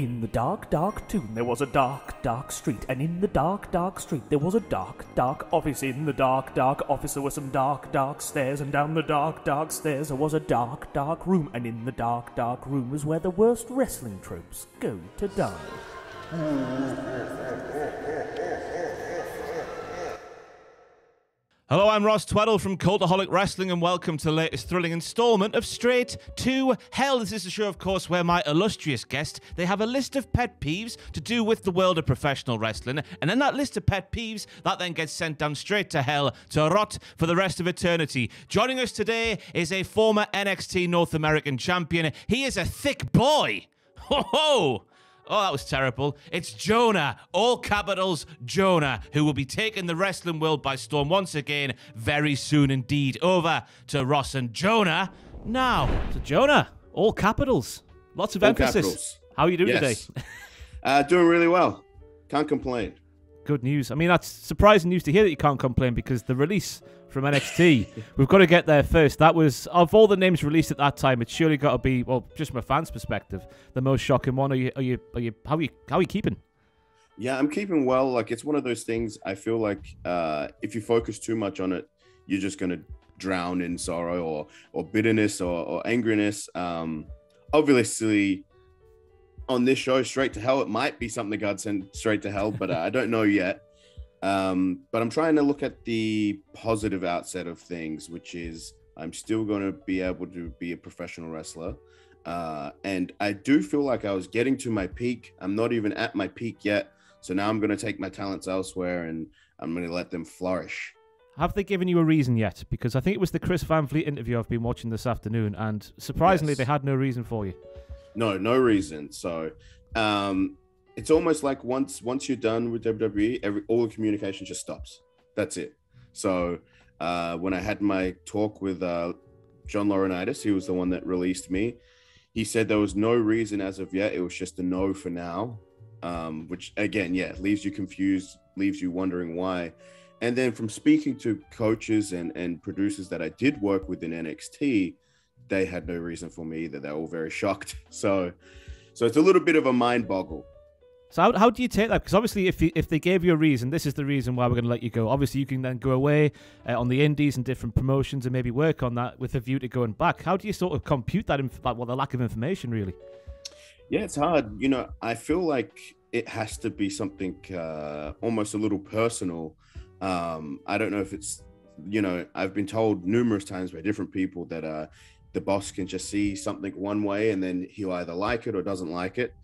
In the dark, dark tomb there was a dark, dark street, and in the dark, dark street there was a dark, dark office. In the dark, dark office there were some dark, dark stairs, and down the dark, dark stairs there was a dark, dark room, and in the dark, dark room was where the worst wrestling tropes go to die. Hello, I'm Ross Tweddell from Cultaholic Wrestling, and welcome to the latest thrilling installment of Straight to Hell. This is a show, of course, where my illustrious guest, they have a list of pet peeves to do with the world of professional wrestling, and in that list of pet peeves, that then gets sent down straight to hell to rot for the rest of eternity. Joining us today is a former NXT North American champion. He is a thick boy. Ho ho! Oh, that was terrible. It's Jonah, all capitals Jonah, who will be taking the wrestling world by storm once again very soon indeed. Over to Ross and Jonah now. So Jonah, all capitals. Lots of emphasis. Capitals. How are you doing today? Doing really well. Can't complain. Good news. I mean, that's surprising news to hear that you can't complain, because the release from NXT, we've got to get there first. That was, of all the names released at that time, it's surely got to be, well, just from a fan's perspective, the most shocking one. How are you keeping? Yeah, I'm keeping well. Like, it's one of those things. I feel like if you focus too much on it, you're just gonna drown in sorrow or bitterness or angriness. Obviously, on this show, Straight to Hell, it might be something God sent straight to hell, but I don't know yet. But I'm trying to look at the positive outset of things, which is I'm still going to be able to be a professional wrestler. And I do feel like I was getting to my peak. I'm not even at my peak yet. So now I'm going to take my talents elsewhere and I'm going to let them flourish. Have they given you a reason yet? Because I think it was the Chris Van Vliet interview I've been watching this afternoon, and surprisingly, They had no reason for you. No reason. So, it's almost like once you're done with WWE, all the communication just stops. That's it. So when I had my talk with John Laurinaitis, he was the one that released me. He said there was no reason as of yet. It was just a no for now, which again, leaves you confused, leaves you wondering why. And then from speaking to coaches and producers that I did work with in NXT, they had no reason for me either. They were all very shocked. So it's a little bit of a mind boggle. So how do you take that? Because obviously if they gave you a reason, this is the reason why we're going to let you go. Obviously you can then go away on the indies and different promotions and maybe work on that with a view to going back. How do you sort of compute that, the lack of information really? Yeah, it's hard. I feel like it has to be something almost a little personal. I don't know if it's, I've been told numerous times by different people that the boss can just see something one way and then he'll either like it or doesn't like it.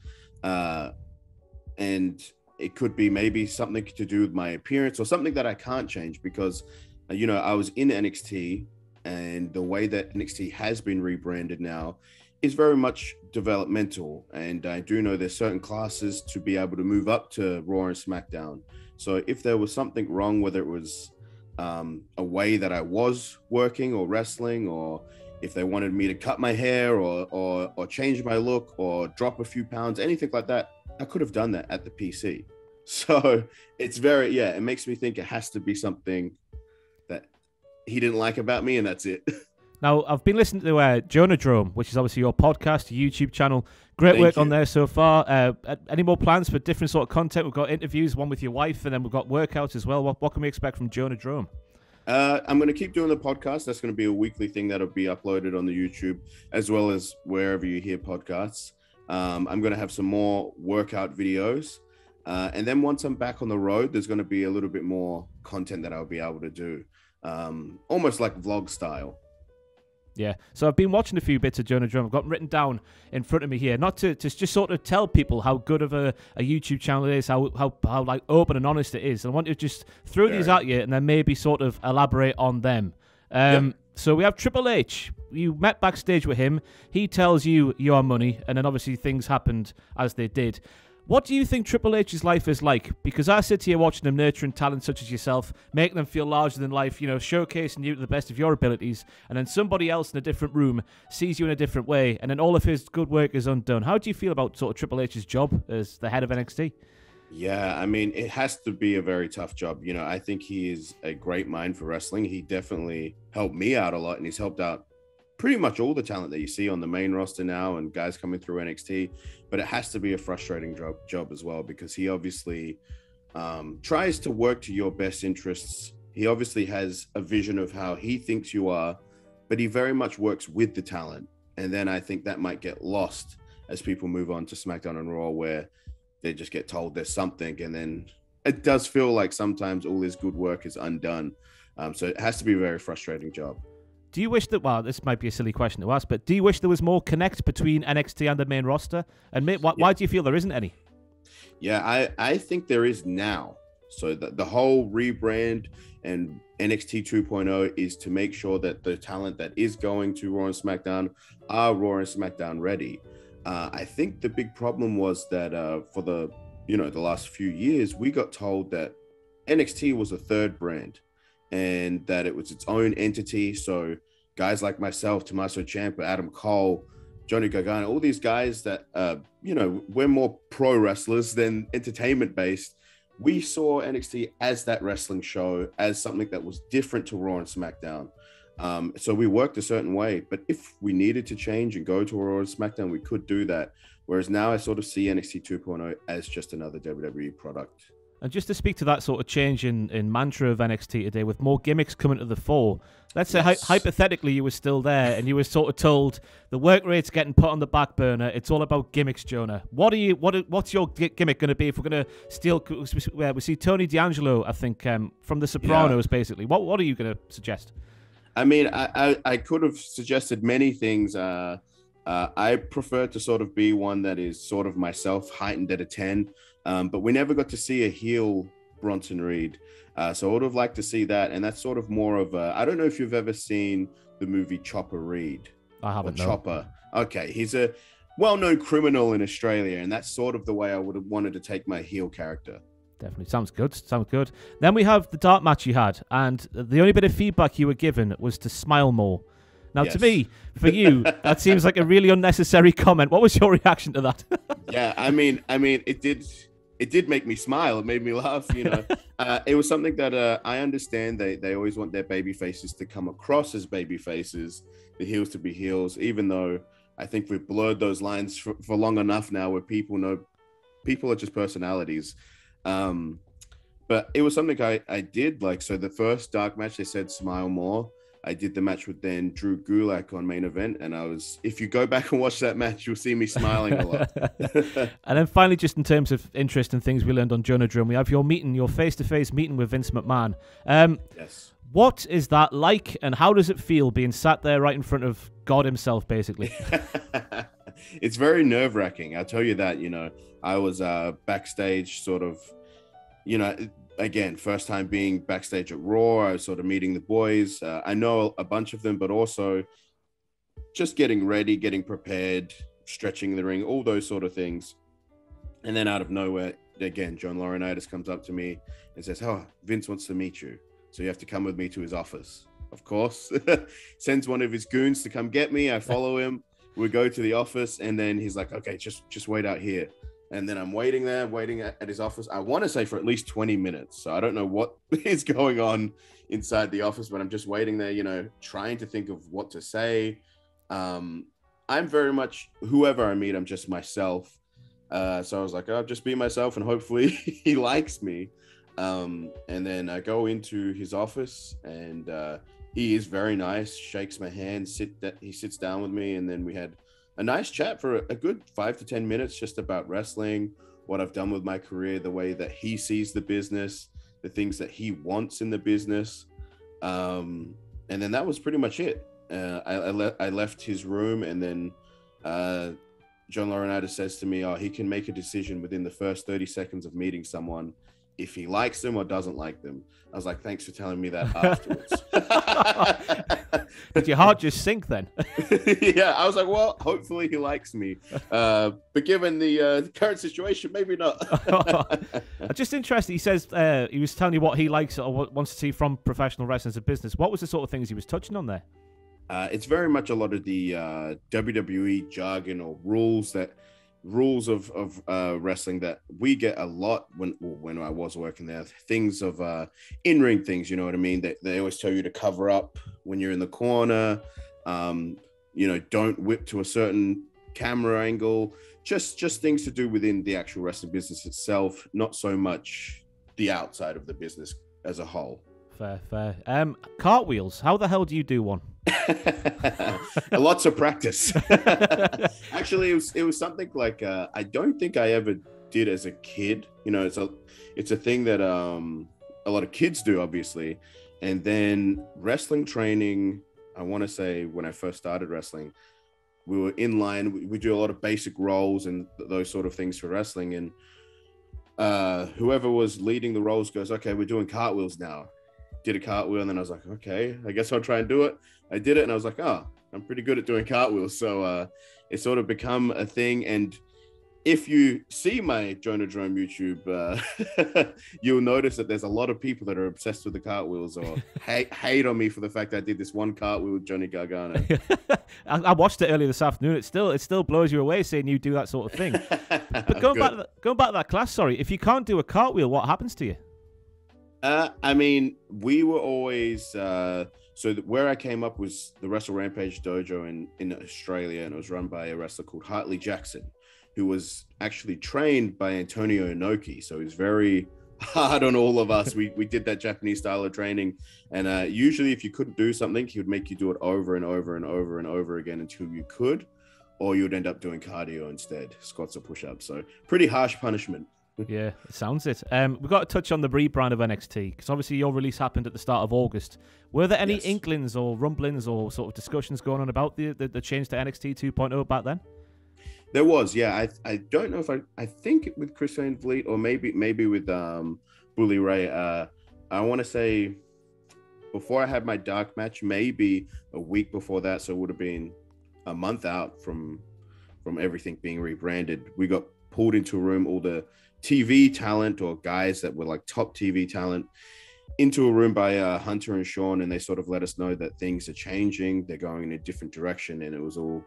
And it could be maybe something to do with my appearance or something that I can't change because, I was in NXT, and the way that NXT has been rebranded now is very much developmental. And I do know there's certain classes to be able to move up to Raw and SmackDown. So if there was something wrong, whether it was a way that I was working or wrestling, or if they wanted me to cut my hair or change my look or drop a few pounds, anything like that, I could have done that at the PC. So it's it makes me think it has to be something that he didn't like about me, and that's it. Now, I've been listening to Jonah Drome, which is obviously your podcast, your YouTube channel. Great work on there so far. Any more plans for different sort of content? We've got interviews, one with your wife, and then we've got workouts as well. What can we expect from Jonah Drome? I'm going to keep doing the podcast. That's going to be a weekly thing that'll be uploaded on the YouTube as well as wherever you hear podcasts. I'm going to have some more workout videos. And then once I'm back on the road, there's going to be a little bit more content that I'll be able to do. Almost like vlog style. Yeah, so I've been watching a few bits of Jonah Drome. I've got them written down in front of me here, not to just sort of tell people how good of a YouTube channel it is, how like open and honest it is. I want to just throw these at you and then maybe sort of elaborate on them. So we have Triple H. You met backstage with him. He tells you your money, and then obviously things happened as they did. What do you think Triple H's life is like? Because I sit here watching him nurturing talent such as yourself, making them feel larger than life, showcasing you to the best of your abilities, and then somebody else in a different room sees you in a different way, and then all of his good work is undone. How do you feel about sort of Triple H's job as the head of NXT? Yeah, I mean, it has to be a very tough job. I think he is a great mind for wrestling. He definitely helped me out a lot, and he's helped out pretty much all the talent that you see on the main roster now and guys coming through NXT, but it has to be a frustrating job as well, because he obviously tries to work to your best interests. He obviously has a vision of how he thinks you are, but he very much works with the talent. And then I think that might get lost as people move on to SmackDown and Raw, where they just get told there's something, and then it does feel like sometimes all his good work is undone. So it has to be a very frustrating job. Do you wish that, well, this might be a silly question to ask, but do you wish there was more connect between NXT and the main roster? And why do you feel there isn't any? Yeah, I think there is now. So the whole rebrand and NXT 2.0 is to make sure that the talent that is going to Raw and SmackDown are Raw and SmackDown ready. I think the big problem was that for the last few years, we got told that NXT was a third brand and that it was its own entity. So guys like myself, Tommaso Ciampa, Adam Cole, Johnny Gargano, all these guys that, we're more pro wrestlers than entertainment based. We saw NXT as that wrestling show, as something that was different to Raw and SmackDown. So we worked a certain way, but if we needed to change and go to Raw and SmackDown, we could do that. Whereas now I sort of see NXT 2.0 as just another WWE product. And just to speak to that sort of change in mantra of NXT today, with more gimmicks coming to the fore, let's say hypothetically you were still there and you were sort of told the work rate's getting put on the back burner. It's all about gimmicks, Jonah. What's your gimmick going to be if we're going to steal? We see Tony D'Angelo, I think, from The Sopranos, basically. What are you going to suggest? I mean, I could have suggested many things. I prefer to sort of be one that is sort of myself, heightened at a 10. But we never got to see a heel Bronson Reed. So I would have liked to see that. And that's sort of more of a, I don't know if you've ever seen the movie Chopper Reed. I haven't. Chopper. Okay. He's a well-known criminal in Australia. And that's sort of the way I would have wanted to take my heel character. Definitely. Sounds good. Then we have the dark match you had. And the only bit of feedback you were given was to smile more. Now, yes. To me, for you, that seems like a really unnecessary comment. What was your reaction to that? Yeah, I mean, it did make me smile. It made me laugh. It was something that I understand. They always want their baby faces to come across as baby faces, the heels to be heels. Even though I think we've blurred those lines for long enough now, where people know people are just personalities. But it was something I did like. So the first dark match, they said smile more. I did the match with then Drew Gulak on main event, and if you go back and watch that match, you'll see me smiling a lot. And then finally, just in terms of interest and things we learned on Jonah Drum, we have your face-to-face meeting with Vince McMahon. Yes. What is that like, and how does it feel being sat there right in front of God himself, basically? It's very nerve-wracking, I'll tell you that. I was backstage sort of, again, first time being backstage at Raw. I was sort of meeting the boys. I know a bunch of them, but also just getting ready, getting prepared, stretching the ring, all those sort of things. And then out of nowhere, again, John Laurinaitis comes up to me and says, "Oh, Vince wants to meet you. So you have to come with me to his office." Of course, sends one of his goons to come get me. I follow him. We go to the office, and then he's like, "Okay, just wait out here." And then I'm waiting at his office. I want to say for at least 20 minutes. So I don't know what is going on inside the office, but I'm just waiting there, trying to think of what to say. I'm very much, whoever I meet, I'm just myself. So I was like, I'll just be myself and hopefully he likes me. And then I go into his office and he is very nice, shakes my hand, he sits down with me, and then we had a nice chat for a good 5 to 10 minutes just about wrestling, what I've done with my career, the way that he sees the business, the things that he wants in the business. And then that was pretty much it. I left his room, and then John Laurinaitis says to me, he can make a decision within the first 30 seconds of meeting someone if he likes them or doesn't like them. I was like, thanks for telling me that afterwards. Did your heart just sink then? Yeah, I was like, well, hopefully he likes me. But given the current situation, maybe not. Just interested, he says he was telling you what he likes or what wants to see from professional wrestling as a business. What was the sort of things he was touching on there? It's very much a lot of the WWE jargon or rules of wrestling that we get a lot when I was working there. Things of in-ring things, you know what I mean? They always tell you to cover up when you're in the corner. don't whip to a certain camera angle, just things to do within the actual wrestling business itself, not so much the outside of the business as a whole. Fair. Cartwheels, how the hell do you do one? Lots of practice. Actually, it was something like I don't think I ever did as a kid. It's a thing that a lot of kids do, obviously. And then wrestling training, I want to say when I first started wrestling, we were in line. We do a lot of basic roles and those sort of things for wrestling. And whoever was leading the roles goes, okay, we're doing cartwheels now. Did a cartwheel, and then I was like, okay, I guess I'll try and do it. I did it, and I was like, oh, I'm pretty good at doing cartwheels. So it sort of become a thing. And if you see my Jonah Drome YouTube, you'll notice that there's a lot of people that are obsessed with the cartwheels or hate on me for the fact that I did this one cartwheel with Johnny Gargano. I watched it earlier this afternoon. It still blows you away saying you do that sort of thing. But going back to that class, sorry, if you can't do a cartwheel, what happens to you? I mean, we were always where I came up was the Wrestle Rampage dojo in Australia, and it was run by a wrestler called Hartley Jackson, who was actually trained by Antonio Inoki. So he's very hard on all of us. We did that Japanese style of training, and usually if you couldn't do something, he would make you do it over and over and over and over again until you could, or you'd end up doing cardio instead, squats or push-ups. So pretty harsh punishment. Yeah, it sounds it. We've got to touch on the rebrand of NXT, because obviously your release happened at the start of August. Were there any inklings or rumblings or sort of discussions going on about the change to NXT 2.0 back then? There was, yeah. I don't know if I think with Chris Van Vliet or maybe with Bully Ray. I want to say before I had my dark match, maybe a week before that, so it would have been a month out from everything being rebranded. We got pulled into a room, all the TV talent or guys that were like top TV talent, into a room by Hunter and Sean, and they sort of let us know that things are changing, they're going in a different direction, and it was all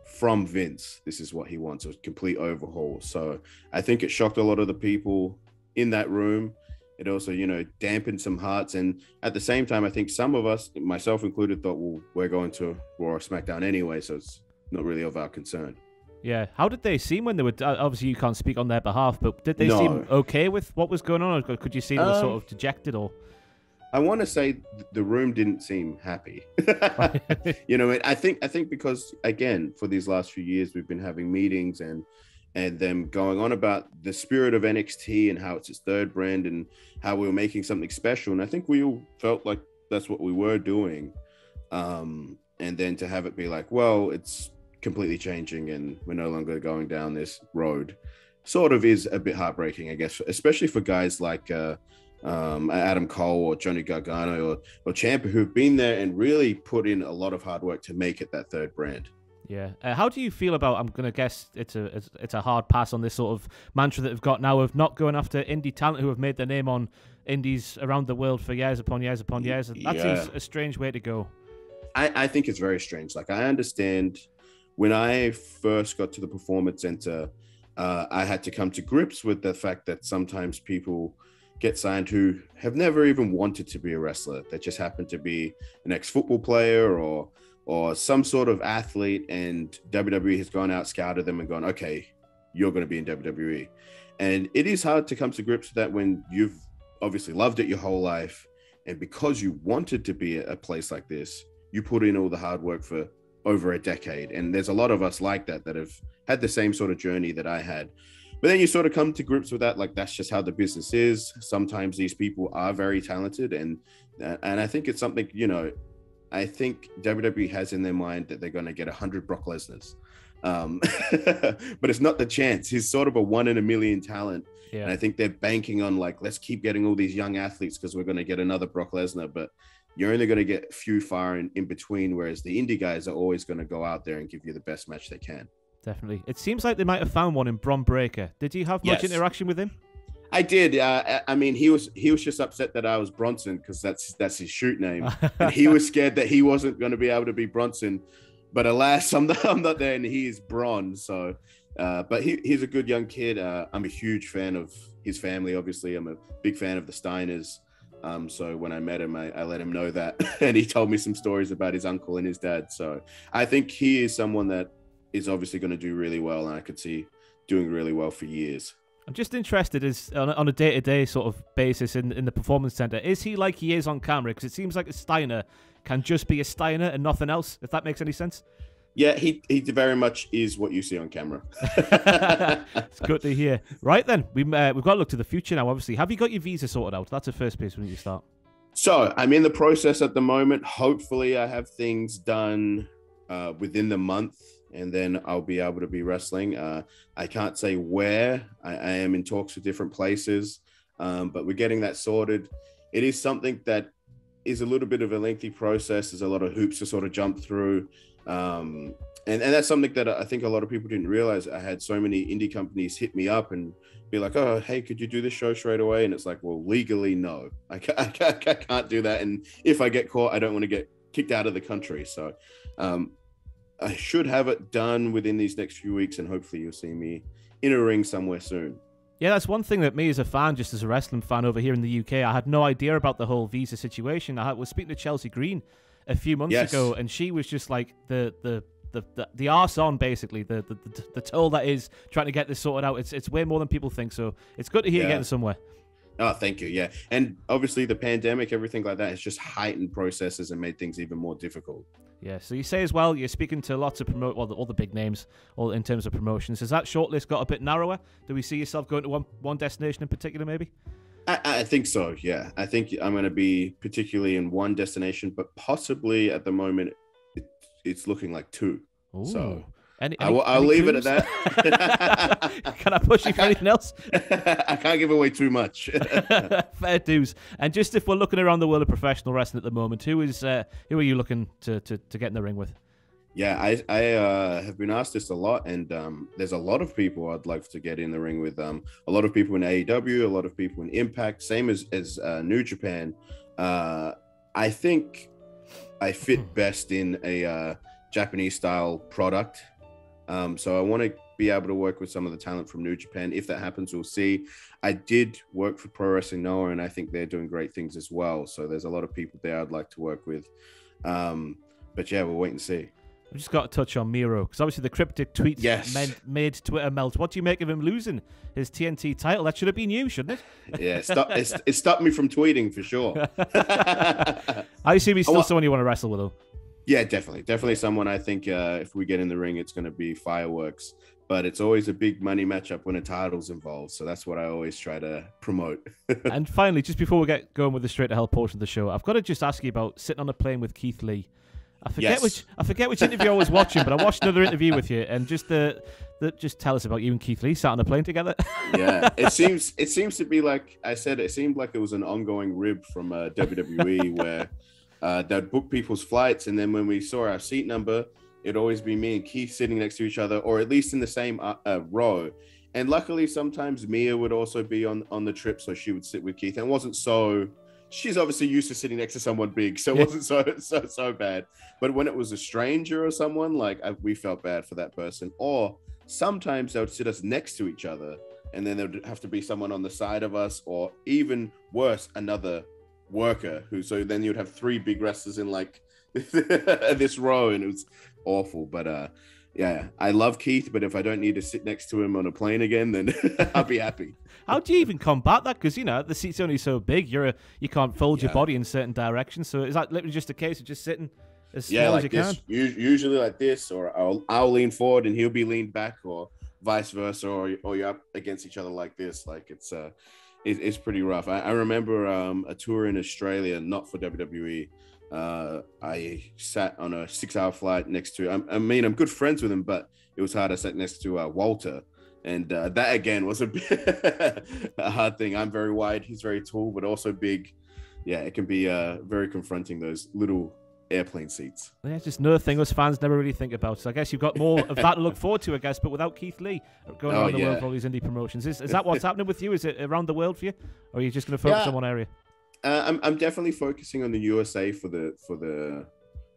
from Vince. This is what he wants, a complete overhaul. So I think it shocked a lot of the people in that room. It also, dampened some hearts, and at the same time, I think some of us, myself included, thought, well, we're going to Raw or SmackDown anyway, so it's not really of our concern. Yeah. How did they seem when they were... obviously, you can't speak on their behalf, but did they seem okay with what was going on? Or could you see them sort of dejected? Or I want to say the room didn't seem happy. I think because, again, for these last few years, we've been having meetings and them going on about the spirit of NXT and how it's its third brand and how we were making something special. And I think we all felt like that's what we were doing. And then to have it be like, well, it's completely changing and we're no longer going down this road sort of is a bit heartbreaking, I guess, especially for guys like Adam Cole or Johnny Gargano or Ciampa, who've been there and really put in a lot of hard work to make it that third brand. Yeah. How do you feel about, I'm going to guess it's a hard pass on this sort of mantra that they've got now of not going after indie talent who have made their name on indies around the world for years upon years upon years. That seems a strange way to go. I think it's very strange. Like, I understand when I first got to the Performance Center, I had to come to grips with the fact that sometimes people get signed who have never even wanted to be a wrestler. That just happen to be an ex-football player or some sort of athlete, and WWE has gone out, scouted them and gone, okay, you're going to be in WWE. And it is hard to come to grips with that when you've obviously loved it your whole life. And because you wanted to be at a place like this, you put in all the hard work for over a decade. And there's a lot of us like that have had the same sort of journey that I had. But then you sort of come to grips with that, like that's just how the business is. Sometimes these people are very talented, and I think it's something, I think WWE has in their mind that they're going to get 100 Brock Lesnar's. But it's not the chance. He's sort of a 1 in a million talent. Yeah. And I think they're banking on like, let's keep getting all these young athletes because we're going to get another Brock Lesnar. But you're only going to get a few far in between, whereas the indie guys are always going to go out there and give you the best match they can. Definitely. It seems like they might have found one in Bron Breakker. Did you have much interaction with him? I did. I mean, he was just upset that I was Bronson because that's his shoot name, and he was scared that he wasn't going to be able to be Bronson. But alas, I'm not there, and he is Bron. So, but he's a good young kid. I'm a huge fan of his family. Obviously, I'm a big fan of the Steiners. So when I met him, I let him know that, and he told me some stories about his uncle and his dad. So I think he is someone that is obviously going to do really well, and I could see doing really well for years. I'm just interested is on a day-to-day sort of basis in the performance center. Is he like he is on camera? Because it seems like a Steiner can just be a Steiner and nothing else, if that makes any sense. Yeah, he very much is what you see on camera. It's good to hear. Right then, we've got to look to the future now, obviously. Have you got your visa sorted out? That's the first place we need to start. So I'm in the process at the moment. Hopefully I have things done within the month, and then I'll be able to be wrestling. I can't say where. I am in talks with different places, but we're getting that sorted. It is something that is a little bit of a lengthy process. There's a lot of hoops to sort of jump through. And that's something that I think a lot of people didn't realize. I had so many indie companies hit me up and be like, oh, hey, could you do this show straight away? And it's like, well, legally, no, I can't do that. And if I get caught, I don't want to get kicked out of the country. So I should have it done within these next few weeks, and hopefully you'll see me in a ring somewhere soon. Yeah, that's one thing that me as a fan, just as a wrestling fan over here in the UK, I had no idea about the whole visa situation. I was speaking to Chelsea Green a few months ago, and she was just like the arse on, basically, the toll that is trying to get this sorted out. It's way more than people think, so it's good to hear you getting somewhere. Oh, thank you. Yeah, and obviously the pandemic, everything like that, has just heightened processes and made things even more difficult. Yeah, so you say as well, you're speaking to lots of all the big names, all in terms of promotions. Has that shortlist got a bit narrower? Do we see yourself going to one destination in particular, maybe? I think so, yeah. I think I'm going to be particularly in one destination, but possibly at the moment, it's looking like two. Ooh. So I'll leave it at that. Can I push you for anything else? I can't give away too much. Fair dues. And just if we're looking around the world of professional wrestling at the moment, who are you looking to get in the ring with? Yeah, I have been asked this a lot, and there's a lot of people I'd like to get in the ring with. A lot of people in AEW, a lot of people in Impact, same as New Japan. I think I fit best in a Japanese style product. So I want to be able to work with some of the talent from New Japan. If that happens, we'll see. I did work for Pro Wrestling Noah, and I think they're doing great things as well. So there's a lot of people there I'd like to work with. But yeah, we'll wait and see. I've just got to touch on Miro, because obviously the cryptic tweets made Twitter melt. What do you make of him losing his TNT title? That should have been you, shouldn't it? Yeah, it stopped me from tweeting for sure. I assume he's still someone you want to wrestle with, though. Yeah, definitely someone I think if we get in the ring, it's going to be fireworks. But it's always a big money matchup when a title's involved. So that's what I always try to promote. And finally, just before we get going with the straight to hell portion of the show, I've got to just ask you about sitting on a plane with Keith Lee. I forget which interview I was watching, but I watched another interview with you, and just just tell us about you and Keith Lee sat on a plane together. Yeah, it seems to be like I said. It seemed like it was an ongoing rib from WWE where they'd book people's flights, and then when we saw our seat number, it'd always be me and Keith sitting next to each other, or at least in the same row. And luckily, sometimes Mia would also be on the trip, so she would sit with Keith, and it wasn't so. She's obviously used to sitting next to someone big, so it wasn't so bad. But when it was a stranger or someone, we felt bad for that person. Or sometimes they would sit us next to each other, and then there would have to be someone on the side of us, or even worse, another worker so then you'd have three big wrestlers in this row, and it was awful. But yeah, I love Keith, but if I don't need to sit next to him on a plane again, then I'll be happy. How do you even combat that? Because, the seat's only so big, you can't fold your body in certain directions. So is that literally just a case of just sitting as small as you can? Usually like this, or I'll lean forward and he'll be leaned back, or vice versa, or you're up against each other like this. It's pretty rough. I remember a tour in Australia, not for WWE. I sat on a 6-hour flight next to, I'm good friends with him, but it was hard. I sat next to Walter, and that again was a hard thing. I'm very wide, he's very tall, but also big. Yeah, it can be very confronting, those little airplane seats. Yeah, it's just another thing us fans never really think about. So I guess you've got more of that to look forward to, I guess, but without Keith Lee going around the world for all these indie promotions. Is that what's happening with you? Is it around the world for you? Or are you just going to focus on one area? I'm definitely focusing on the USA for the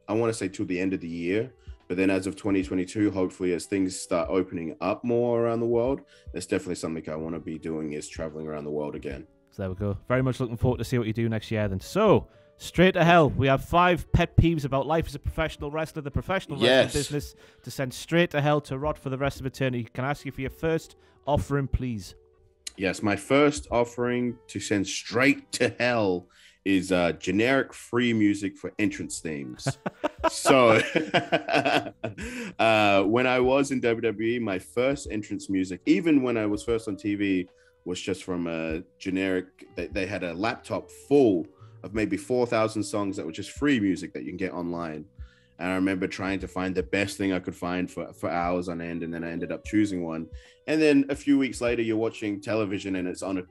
I want to say till the end of the year. But then as of 2022, hopefully as things start opening up more around the world, that's definitely something I want to be doing, is traveling around the world again. So there we go. Very much looking forward to see what you do next year then. So, straight to hell. We have 5 pet peeves about life as a professional wrestler, the professional wrestling business, to send straight to hell to rot for the rest of eternity. Can I ask you for your first offering, please? Yes, my first offering to send straight to hell is generic free music for entrance themes. So when I was in WWE, my first entrance music, even when I was first on TV, was just from a generic, they had a laptop full of maybe 4,000 songs that were just free music that you can get online. And I remember trying to find the best thing I could find for hours on end, and then I ended up choosing one. And then a few weeks later, you're watching television and it's on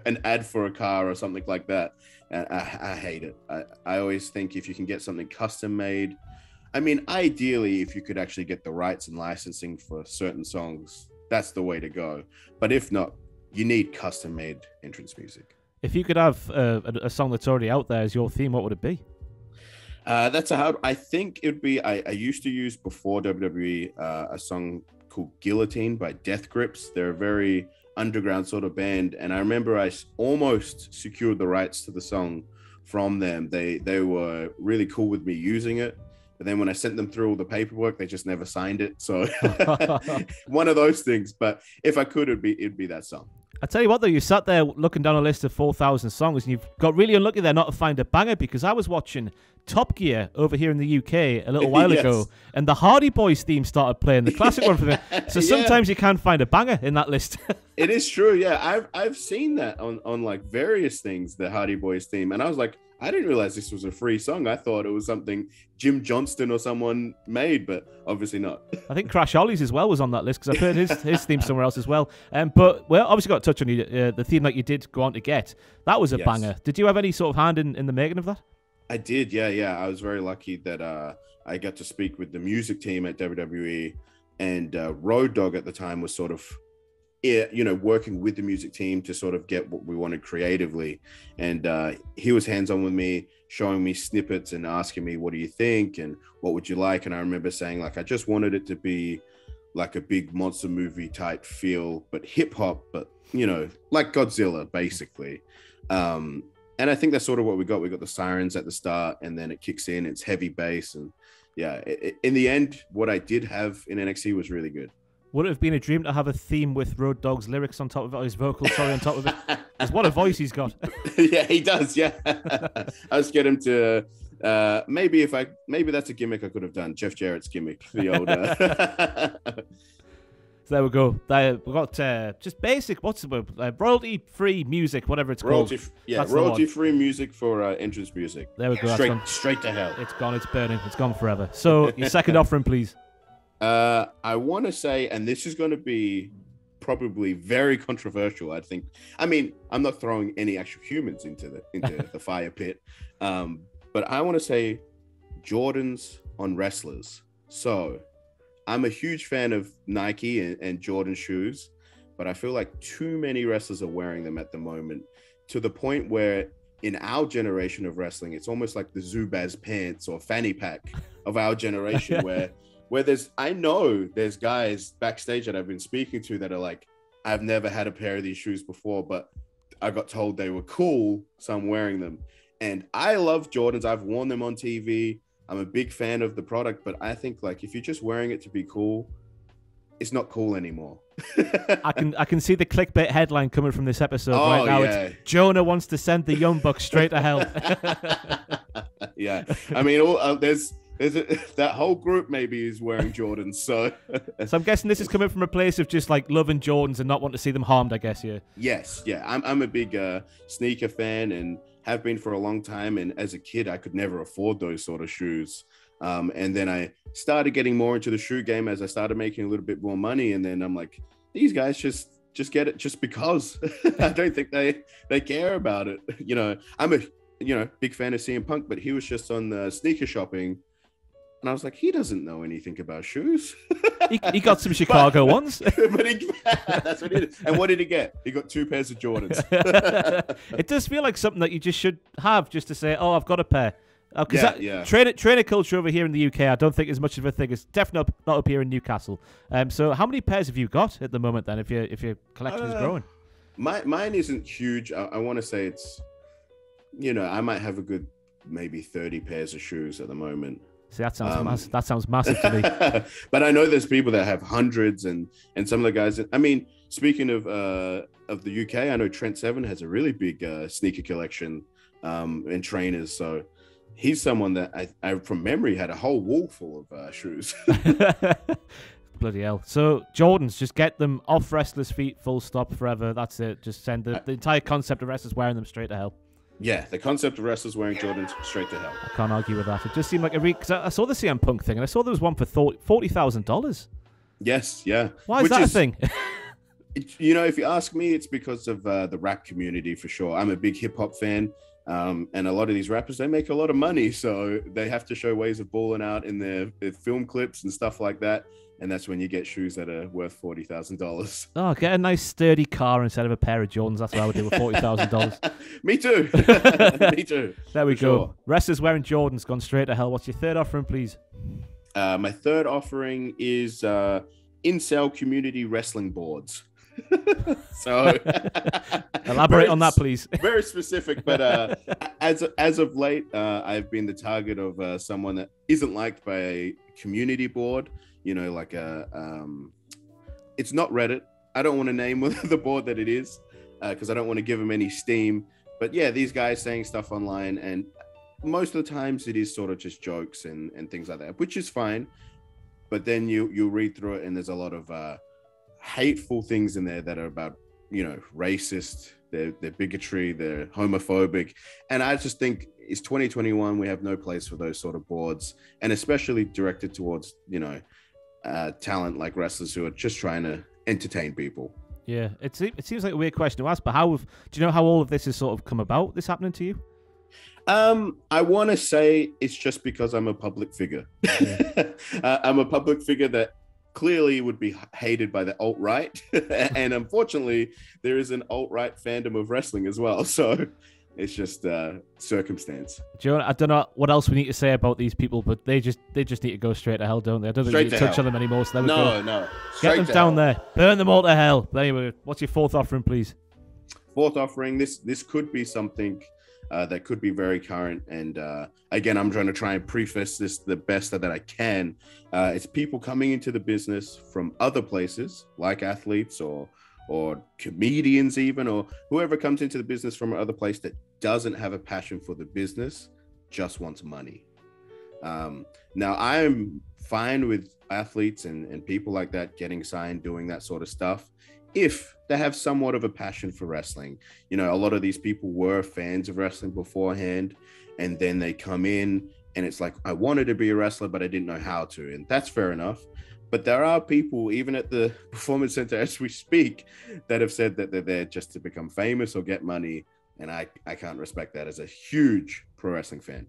an ad for a car or something like that. And I hate it. I always think if you can get something custom made, I mean, ideally, if you could actually get the rights and licensing for certain songs, that's the way to go. But if not, you need custom made entrance music. If you could have a song that's already out there as your theme, what would it be? That's a hard. I think it would be. I used to use before WWE a song called Guillotine by Death Grips. They're a very underground sort of band, and I remember I almost secured the rights to the song from them. They were really cool with me using it, but then when I sent them through all the paperwork, they just never signed it. So one of those things. But if I could, it'd be that song. I tell you what, though, you sat there looking down a list of 4,000 songs, and you've got really unlucky there not to find a banger, because I was watching Top Gear over here in the UK a little while ago, and the Hardy Boys theme started playing, the classic one for them. So sometimes you can find a banger in that list. It is true, yeah. I've seen that on like various things, the Hardy Boys theme, and I was like, I didn't realize this was a free song. I thought it was something Jim Johnston or someone made, but obviously not. I think Crash Holly's as well was on that list, because I've heard his theme somewhere else as well. But well, obviously got to touch on the theme that you did go on to get. That was a banger. Did you have any sort of hand in the making of that? I did, yeah. I was very lucky that I got to speak with the music team at WWE, and Road Dogg at the time was sort of, working with the music team to sort of get what we wanted creatively. And he was hands-on with me, showing me snippets and asking me, what do you think? And what would you like? And I remember saying, like, I just wanted it to be like a big monster movie type feel, but hip hop, but, like Godzilla, basically. And I think that's sort of what we got. We got the sirens at the start, and then it kicks in, it's heavy bass. And yeah, in the end, what I did have in NXT was really good. Would it have been a dream to have a theme with Road Dogg's lyrics on top of it, or his vocals, on top of it? Because what a voice he's got. Yeah, he does, yeah. I was getting him to, maybe that's a gimmick I could have done. Jeff Jarrett's gimmick, the old... So there we go. We've got just basic, what's the word? Royalty-free music, whatever it's called. Royalty-free music for entrance music. There we go. Straight to hell. It's gone, it's burning, it's gone forever. So your second offering, please. I want to say, and this is going to be probably very controversial, I think. I mean, I'm not throwing any actual humans into the fire pit, but I want to say Jordans on wrestlers. So I'm a huge fan of Nike and Jordan shoes, but I feel like too many wrestlers are wearing them at the moment, to the point where in our generation of wrestling, it's almost like the Zubaz pants or fanny pack of our generation, where I know there's guys backstage that I've been speaking to that are like, I've never had a pair of these shoes before, but I got told they were cool, so I'm wearing them. And I love Jordans. I've worn them on TV. I'm a big fan of the product, but I think like if you're just wearing it to be cool, it's not cool anymore. I can see the clickbait headline coming from this episode right now. Yeah. It's Jonah wants to send the Young Bucks straight to hell. Yeah, I mean, there's that whole group maybe is wearing Jordans, so I'm guessing this is coming from a place of just like loving Jordans and not wanting to see them harmed, I guess. Yes, I'm a big sneaker fan and have been for a long time, and as a kid I could never afford those sort of shoes, and then I started getting more into the shoe game as I started making a little bit more money, and then I'm like, these guys just get it just because. I don't think they care about it. I'm a big fan of CM Punk, but he was just on the sneaker shopping. And I was like, he doesn't know anything about shoes. he got some Chicago ones. But that's what he did. And what did he get? He got 2 pairs of Jordans. It does feel like something that you just should have, just to say, oh, I've got a pair. Because trainer culture over here in the UK, I don't think is much of a thing. It's definitely not up here in Newcastle. So how many pairs have you got at the moment then, if your collection is growing? Mine isn't huge. I want to say it's, I might have a good maybe 30 pairs of shoes at the moment. See, that sounds massive to me. But I know there's people that have hundreds, and some of the guys. I mean, speaking of the UK, I know Trent Seven has a really big sneaker collection and trainers. So he's someone that I from memory had a whole wall full of shoes. Bloody hell. So Jordans, just get them off wrestlers' feet, full stop, forever. That's it. Just send the entire concept of wrestlers wearing them straight to hell. Yeah, the concept of wrestlers wearing Jordans straight to hell. I can't argue with that. It just seemed like because I saw the CM Punk thing, and I saw there was one for $40,000. Yes, yeah. Why is that a thing? If you ask me, it's because of the rap community for sure. I'm a big hip hop fan, and a lot of these rappers, they make a lot of money, so they have to show ways of balling out in their film clips and stuff like that. And that's when you get shoes that are worth $40,000. Oh, get a nice sturdy car instead of a pair of Jordans. That's what I would do with $40,000. Me too. Me too. There we go. Sure. Wrestlers wearing Jordans gone straight to hell. What's your third offering, please? My third offering is incel community wrestling boards. So elaborate on that, please. Very specific, but as of late, I've been the target of someone that isn't liked by a community board. Like it's not Reddit. I don't want to name the board that it is because I don't want to give them any steam. But yeah, these guys saying stuff online, and most of the times it is sort of just jokes and things like that, which is fine. But then you read through it, and there's a lot of hateful things in there that are about, racist, they're bigotry, they're homophobic. And I just think it's 2021. We have no place for those sort of boards, and especially directed towards, talent like wrestlers who are just trying to entertain people. Yeah, it seems like a weird question to ask, but do you know how all of this has sort of come about, this happening to you? I want to say it's just because I'm a public figure. Yeah. I'm a public figure that clearly would be hated by the alt-right. And unfortunately, there is an alt-right fandom of wrestling as well. So it's just circumstance. Jonah, I don't know what else we need to say about these people, but they just need to go straight to hell, don't they? I don't think we need to touch on them anymore. So no. Get them down there. Burn them all to hell. Anyway, what's your fourth offering, please? Fourth offering, this could be something that could be very current. And again, I'm trying to preface this the best that I can. It's people coming into the business from other places, like athletes or comedians even, or whoever comes into the business from another place that doesn't have a passion for the business, just wants money. Now, I'm fine with athletes and people like that getting signed, doing that sort of stuff, if they have somewhat of a passion for wrestling. A lot of these people were fans of wrestling beforehand, and then they come in and it's like, I wanted to be a wrestler, but I didn't know how to. And that's fair enough. But there are people, even at the Performance Center as we speak, that have said that they're there just to become famous or get money. And I can't respect that as a huge pro wrestling fan.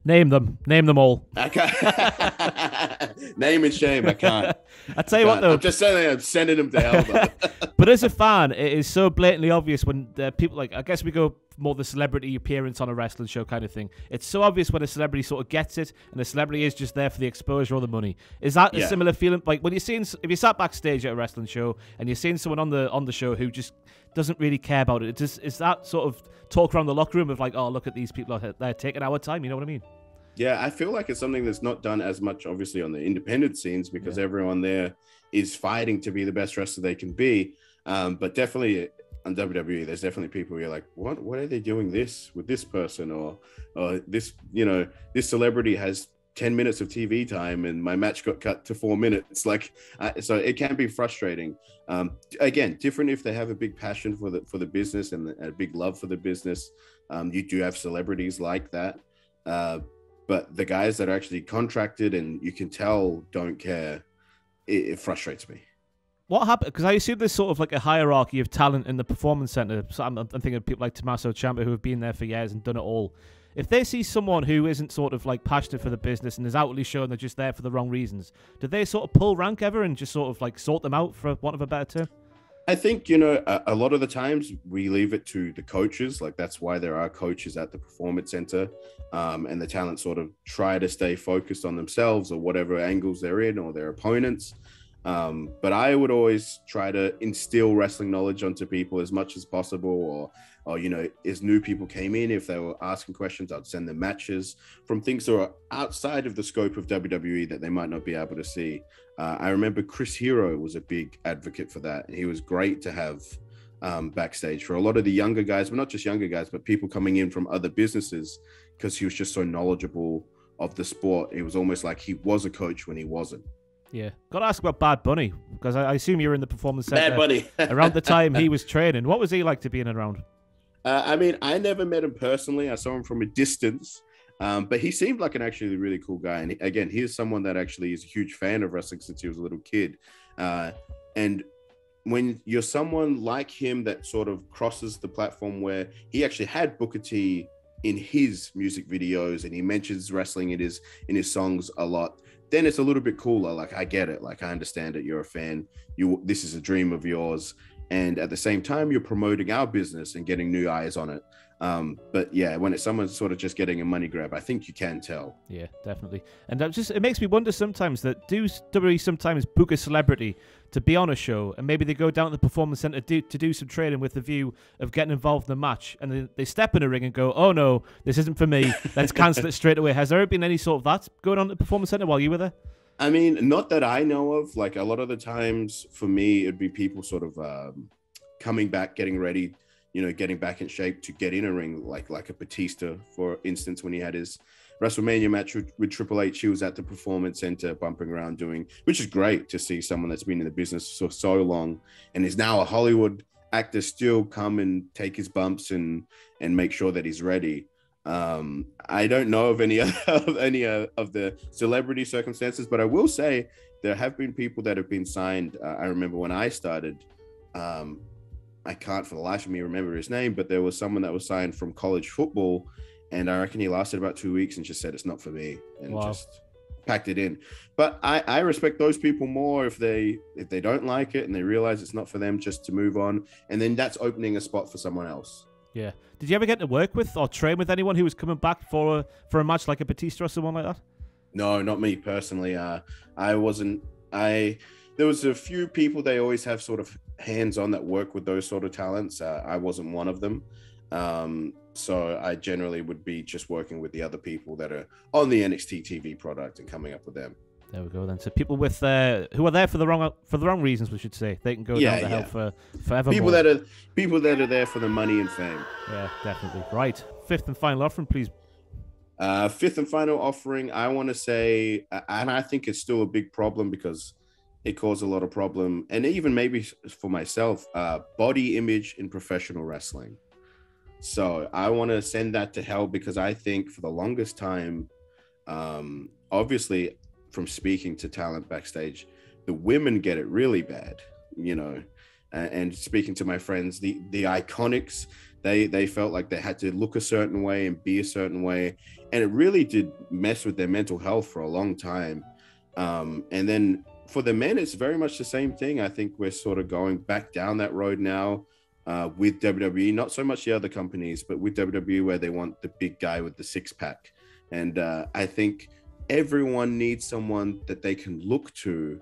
Name them all. I can't. Name and shame, I can't. I tell you what, though. I'm just saying I'm sending them to hell, though. But as a fan, it is so blatantly obvious when people, like, I guess we go more the celebrity appearance on a wrestling show kind of thing. It's so obvious when a celebrity sort of gets it, and the celebrity is just there for the exposure or the money. Is that a similar feeling? Like when if you sat backstage at a wrestling show and you're seeing someone on the show who just doesn't really care about it, is that sort of talk around the locker room of like, oh, look at these people, they're taking our time, you know what I mean? Yeah, I feel like it's something that's not done as much, obviously, on the independent scenes because everyone there is fighting to be the best wrestler they can be. But definitely on WWE, there's definitely people who are like, what are they doing this with this person? Or this, this celebrity has 10 minutes of TV time and my match got cut to 4 minutes. Like, so it can be frustrating. Again, different if they have a big passion for the business and a big love for the business. You do have celebrities like that. But the guys that are actually contracted and you can tell don't care, it frustrates me. What happened? Because I assume there's sort of like a hierarchy of talent in the Performance Center. So I'm thinking of people like Tommaso Ciampa who have been there for years and done it all. If they see someone who isn't sort of like passionate for the business and is outwardly showing they're just there for the wrong reasons, do they sort of pull rank ever and just sort of like sort them out, for want of a better term? I think, a lot of the times we leave it to the coaches. Like, that's why there are coaches at the performance center, and the talent sort of try to stay focused on themselves or whatever angles they're in or their opponents. But I would always try to instill wrestling knowledge onto people as much as possible, or as new people came in, if they were asking questions, I'd send them matches from things that are outside of the scope of WWE that they might not be able to see. I remember Chris Hero was a big advocate for that, and he was great to have backstage for a lot of the younger guys, but not just younger guys, but people coming in from other businesses, because he was just so knowledgeable of the sport. It was almost like he was a coach when he wasn't. Yeah. Got to ask about Bad Bunny, because I assume you were in the performance center Bad Bunny. around the time he was training. What was he like to be in and around? I mean, I never met him personally. I saw him from a distance, but he seemed like an actually really cool guy. And again, he's someone that actually is a huge fan of wrestling since he was a little kid. And when you're someone like him that sort of crosses the platform where he actually had Booker T in his music videos and he mentions wrestling in his songs a lot, then it's a little bit cooler. Like, I get it. Like, I understand it. You're a fan. This is a dream of yours. And at the same time, you're promoting our business and getting new eyes on it. But yeah, when it's someone sort of just getting a money grab, I think you can tell. Yeah, definitely. And it makes me wonder sometimes that do WWE sometimes book a celebrity to be on a show, and maybe they go down to the performance center to do some training with the view of getting involved in the match, and then they step in a ring and go, oh no, this isn't for me, let's cancel it straight away. Has there ever been any sort of that going on at the performance center while you were there? I mean, not that I know of. Like, a lot of the times for me, it'd be people sort of coming back, getting ready, getting back in shape to get in a ring, like a Batista, for instance, when he had his WrestleMania match with Triple H. He was at the Performance Center bumping around which is great to see someone that's been in the business for so long and is now a Hollywood actor still come and take his bumps and make sure that he's ready. I don't know of any of the celebrity circumstances, but I will say there have been people that have been signed. I remember when I started, I can't for the life of me remember his name, but there was someone that was signed from college football, and I reckon he lasted about 2 weeks and just said it's not for me, and just packed it in. But I respect those people more if they don't like it and they realize it's not for them, just to move on, and then that's opening a spot for someone else. Yeah. Did you ever get to work with or train with anyone who was coming back for a match like a Batista or someone like that? No, not me personally. I wasn't. There was a few people they always have sort of hands-on that work with those sort of talents. I wasn't one of them. So I generally would be just working with the other people that are on the NXT TV product and coming up with them. There we go then. So people with who are there for the wrong reasons, we should say. They can go down to hell for forevermore. People that are there for the money and fame. Yeah, definitely. Right. Fifth and final offering, please. Fifth and final offering, I want to say, and I think it's still a big problem because it caused a lot of problem, and even maybe for myself, body image in professional wrestling. So I want to send that to hell because I think for the longest time, obviously from speaking to talent backstage, the women get it really bad, and speaking to my friends, the Iconics, they felt like they had to look a certain way and be a certain way. And it really did mess with their mental health for a long time. And then for the men, it's very much the same thing. I think we're sort of going back down that road now with WWE, not so much the other companies, but with WWE, where they want the big guy with the six-pack. And I think everyone needs someone that they can look to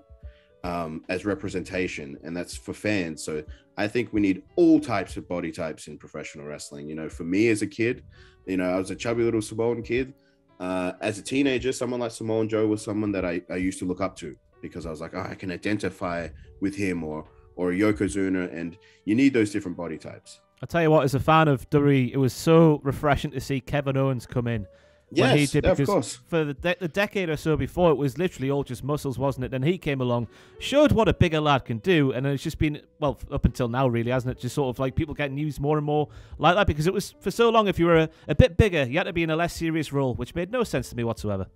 as representation, and that's for fans. So I think we need all types of body types in professional wrestling. For me as a kid, I was a chubby little Samoan kid. As a teenager, someone like Samoan Joe was someone that I used to look up to because I was like, I can identify with him, or Yokozuna, and you need those different body types. I'll tell you what, as a fan of WWE, it was so refreshing to see Kevin Owens come in. Yes, he did, of course. For the decade or so before, it was literally all just muscles, wasn't it? And he came along, showed what a bigger lad can do, and it's just been, well, up until now, really, hasn't it? Just sort of like people getting used more and more like that, because it was, for so long, if you were a bit bigger, you had to be in a less serious role, which made no sense to me whatsoever.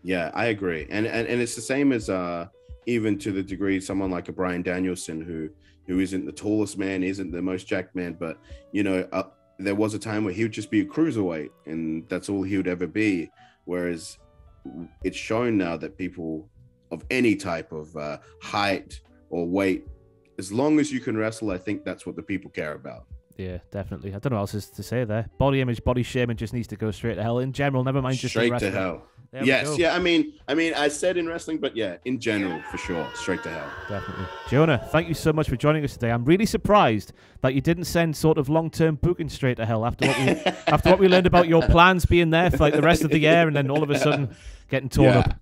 Yeah, I agree. And it's the same as even to the degree someone like a Bryan Danielson, who isn't the tallest man, isn't the most jacked man, but, there was a time where he would just be a cruiserweight, and that's all he would ever be. Whereas it's shown now that people of any type of height or weight, as long as you can wrestle, I think that's what the people care about. Yeah, definitely. I don't know what else is to say there. Body image, body shaming just needs to go straight to hell. In general, never mind just straight to hell. Yes, yeah. I mean, I said in wrestling, but yeah, in general, for sure, straight to hell. Definitely. Jonah, thank you so much for joining us today. I'm really surprised that you didn't send sort of long-term booking straight to hell after what we learned about your plans being there for like the rest of the year, and then all of a sudden getting torn up.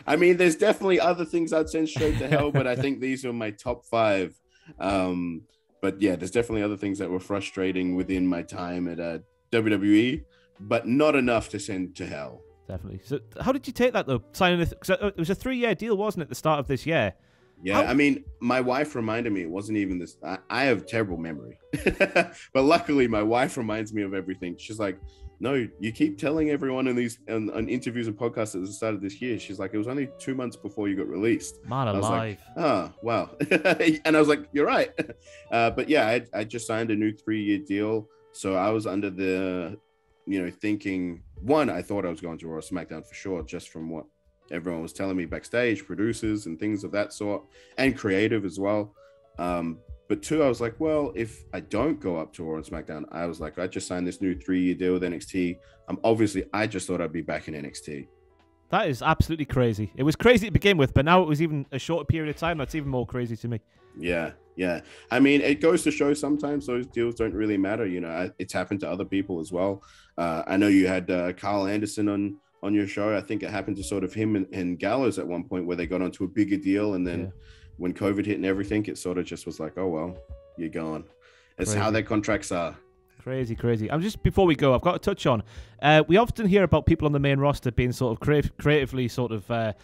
I mean, there's definitely other things I'd send straight to hell, but I think these are my top 5. But yeah, there's definitely other things that were frustrating within my time at WWE, but not enough to send to hell. Definitely. So how did you take that, though? Signing it was a 3-year deal, wasn't it, at the start of this year? Yeah, I mean, my wife reminded me it wasn't even this. I have terrible memory. But luckily, my wife reminds me of everything. She's like, no, you keep telling everyone in these on interviews and podcasts at the start of this year. She's like, it was only 2 months before you got released. Man alive. Like, oh, wow. And I was like, you're right. But yeah, I just signed a new 3-year deal. So I was under the, thinking, one, I thought I was going to Raw SmackDown for sure, just from what everyone was telling me backstage, producers and things of that sort, and creative as well. But 2, I was like, well, if I don't go up to Raw and SmackDown, I was like, I just signed this new 3-year deal with NXT. Obviously, I just thought I'd be back in NXT. That is absolutely crazy. It was crazy to begin with, but now it was even a shorter period of time. That's even more crazy to me. Yeah. I mean, it goes to show sometimes those deals don't really matter. It's happened to other people as well. I know you had Carl Anderson on your show. I think it happened to sort of him and Gallows at one point where they got onto a bigger deal, and then when COVID hit and everything, it sort of just was like, oh well, you're gone. It's how their contracts are. Crazy. I'm just, before we go, I've got to touch on, we often hear about people on the main roster being sort of creatively sort of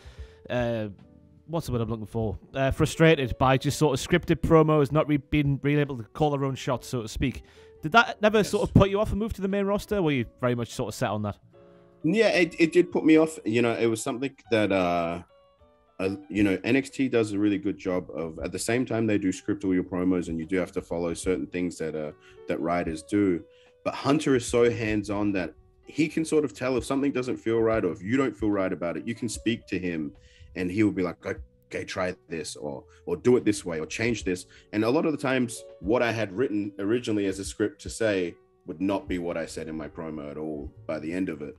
what's the word I'm looking for? Frustrated by just sort of scripted promos, not being really able to call their own shots, so to speak. Did that never sort of put you off and move to the main roster? Or were you very much sort of set on that? Yeah, it did put me off. It was something that NXT does a really good job of. At the same time, they do script all your promos, and you do have to follow certain things that writers do. But Hunter is so hands-on that he can sort of tell if something doesn't feel right, or if you don't feel right about it. You can speak to him, and he will be like, okay, try this, or do it this way, or change this. And a lot of the times, what I had written originally as a script to say would not be what I said in my promo at all by the end of it.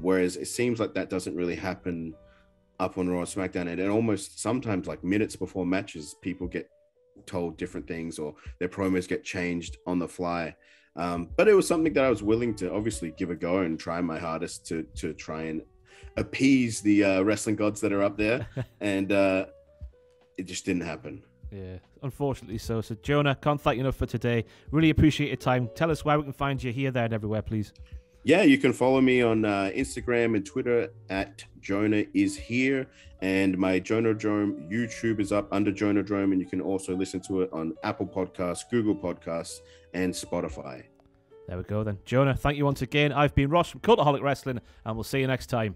Whereas it seems like that doesn't really happen up on Raw and SmackDown, and almost sometimes like minutes before matches, people get told different things, or their promos get changed on the fly. But it was something that I was willing to obviously give a go and try my hardest to try and appease the wrestling gods that are up there. And it just didn't happen. Yeah, unfortunately so. So Jonah, can't thank you enough for today. Really appreciate your time. Tell us where we can find you here, there, and everywhere, please. Yeah, you can follow me on Instagram and Twitter at Jonah is here, and my Jonah Drome YouTube is up under Jonah Drome, and you can also listen to it on Apple Podcasts, Google Podcasts, and Spotify. There we go then. Jonah, thank you once again. I've been Ross from Cultaholic Wrestling, and we'll see you next time.